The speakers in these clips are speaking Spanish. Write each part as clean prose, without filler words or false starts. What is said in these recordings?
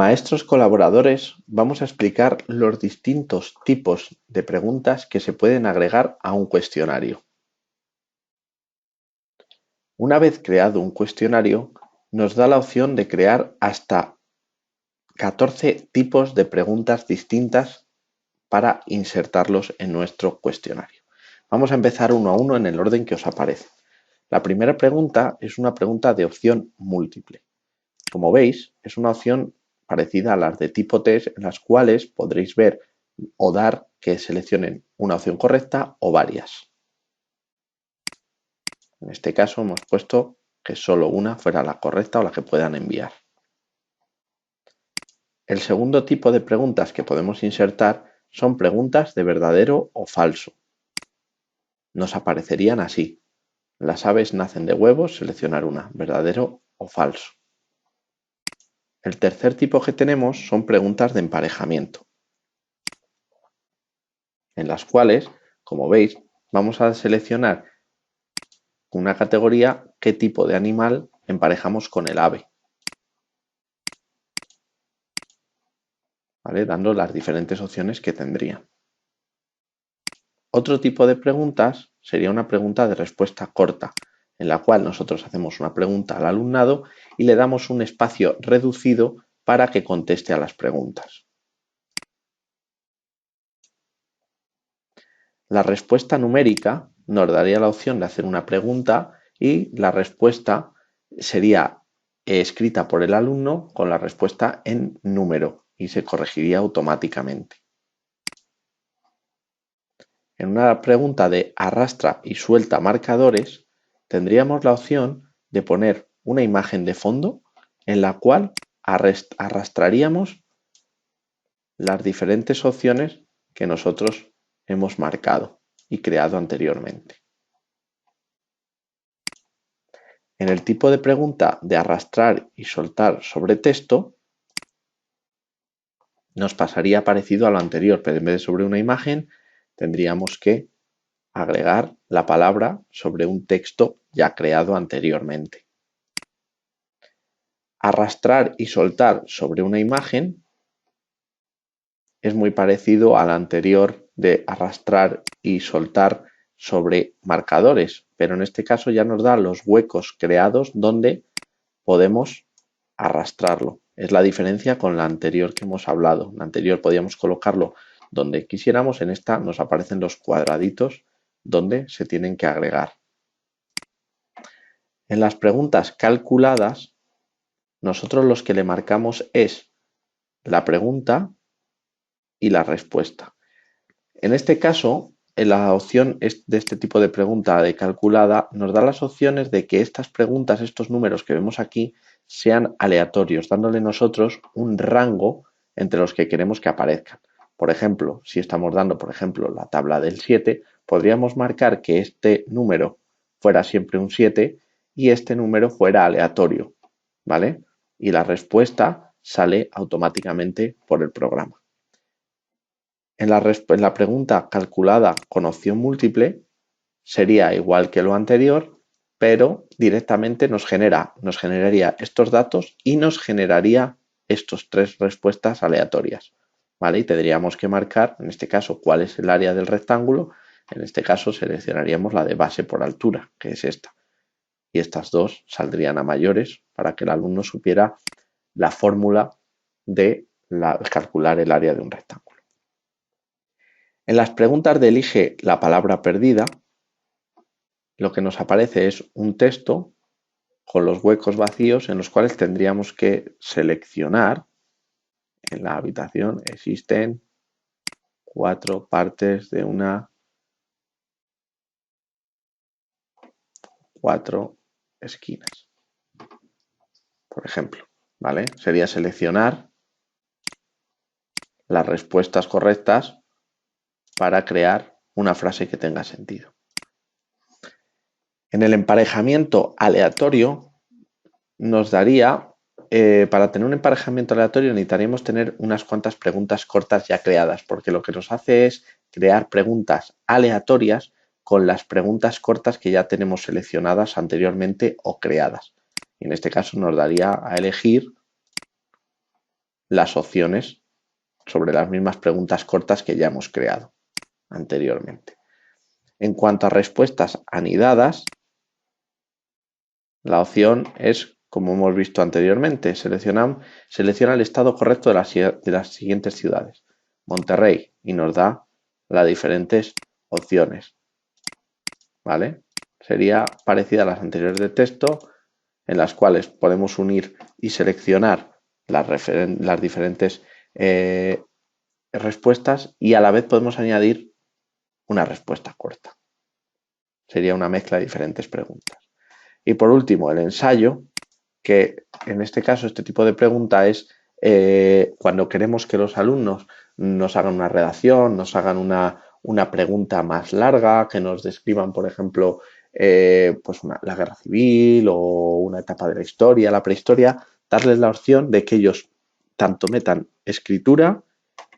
Maestros colaboradores, vamos a explicar los distintos tipos de preguntas que se pueden agregar a un cuestionario. Una vez creado un cuestionario, nos da la opción de crear hasta 14 tipos de preguntas distintas para insertarlos en nuestro cuestionario. Vamos a empezar uno a uno en el orden que os aparece. La primera pregunta es una pregunta de opción múltiple. Como veis, es una opción parecida a las de tipo test, en las cuales podréis ver o dar que seleccionen una opción correcta o varias. En este caso hemos puesto que solo una fuera la correcta o la que puedan enviar. El segundo tipo de preguntas que podemos insertar son preguntas de verdadero o falso. Nos aparecerían así: las aves nacen de huevos, seleccionar una, verdadero o falso. El tercer tipo que tenemos son preguntas de emparejamiento, en las cuales, como veis, vamos a seleccionar una categoría qué tipo de animal emparejamos con el ave, ¿vale? Dando las diferentes opciones que tendría. Otro tipo de preguntas sería una pregunta de respuesta corta, en la cual nosotros hacemos una pregunta al alumnado y le damos un espacio reducido para que conteste a las preguntas. La respuesta numérica nos daría la opción de hacer una pregunta y la respuesta sería escrita por el alumno con la respuesta en número y se corregiría automáticamente. En una pregunta de arrastra y suelta marcadores, tendríamos la opción de poner una imagen de fondo en la cual arrastraríamos las diferentes opciones que nosotros hemos marcado y creado anteriormente. En el tipo de pregunta de arrastrar y soltar sobre texto, nos pasaría parecido a lo anterior, pero en vez de sobre una imagen, tendríamos que agregar la palabra sobre un texto ya creado anteriormente. Arrastrar y soltar sobre una imagen es muy parecido al anterior de arrastrar y soltar sobre marcadores, pero en este caso ya nos da los huecos creados donde podemos arrastrarlo. Es la diferencia con la anterior que hemos hablado. La anterior podíamos colocarlo donde quisiéramos, en esta nos aparecen los cuadraditos donde se tienen que agregar. En las preguntas calculadas, nosotros los que le marcamos es la pregunta y la respuesta. En este caso, en la opción de este tipo de pregunta de calculada, nos da las opciones de que estas preguntas, estos números que vemos aquí, sean aleatorios, dándole nosotros un rango entre los que queremos que aparezcan. Por ejemplo, si estamos dando, por ejemplo, la tabla del 7, podríamos marcar que este número fuera siempre un 7 y este número fuera aleatorio, ¿vale? Y la respuesta sale automáticamente por el programa. En la pregunta calculada con opción múltiple sería igual que lo anterior, pero directamente nos generaría estos datos y nos generaría estos tres respuestas aleatorias, ¿vale? Y tendríamos que marcar, en este caso, cuál es el área del rectángulo. En este caso seleccionaríamos la de base por altura, que es esta. Y estas dos saldrían a mayores para que el alumno supiera la fórmula de calcular el área de un rectángulo. En las preguntas de elige la palabra perdida, lo que nos aparece es un texto con los huecos vacíos en los cuales tendríamos que seleccionar. En la habitación existen 4 partes de una 4 esquinas, por ejemplo, ¿vale? Sería seleccionar las respuestas correctas para crear una frase que tenga sentido. En el emparejamiento aleatorio nos daría, para tener un emparejamiento aleatorio necesitaríamos tener unas cuantas preguntas cortas ya creadas, porque lo que nos hace es crear preguntas aleatorias con las preguntas cortas que ya tenemos seleccionadas anteriormente o creadas. Y en este caso nos daría a elegir las opciones sobre las mismas preguntas cortas que ya hemos creado anteriormente. En cuanto a respuestas anidadas, la opción es, como hemos visto anteriormente, selecciona el estado correcto de las siguientes ciudades. Monterrey, y nos da las diferentes opciones. ¿Vale? Sería parecida a las anteriores de texto, en las cuales podemos unir y seleccionar las diferentes respuestas y a la vez podemos añadir una respuesta corta. Sería una mezcla de diferentes preguntas. Y por último, el ensayo, que en este caso este tipo de pregunta es cuando queremos que los alumnos nos hagan una redacción, nos hagan una pregunta más larga, que nos describan, por ejemplo, pues la guerra civil o una etapa de la historia, la prehistoria, darles la opción de que ellos tanto metan escritura,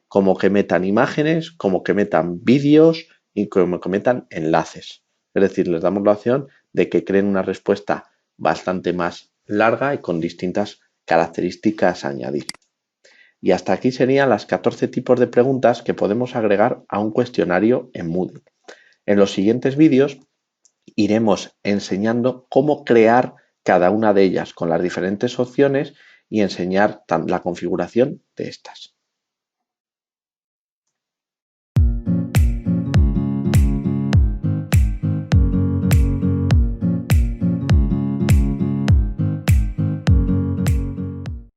como que metan imágenes, como que metan vídeos y como que metan enlaces. Es decir, les damos la opción de que creen una respuesta bastante más larga y con distintas características a añadir. Y hasta aquí serían las 14 tipos de preguntas que podemos agregar a un cuestionario en Moodle. En los siguientes vídeos iremos enseñando cómo crear cada una de ellas con las diferentes opciones y enseñar la configuración de estas.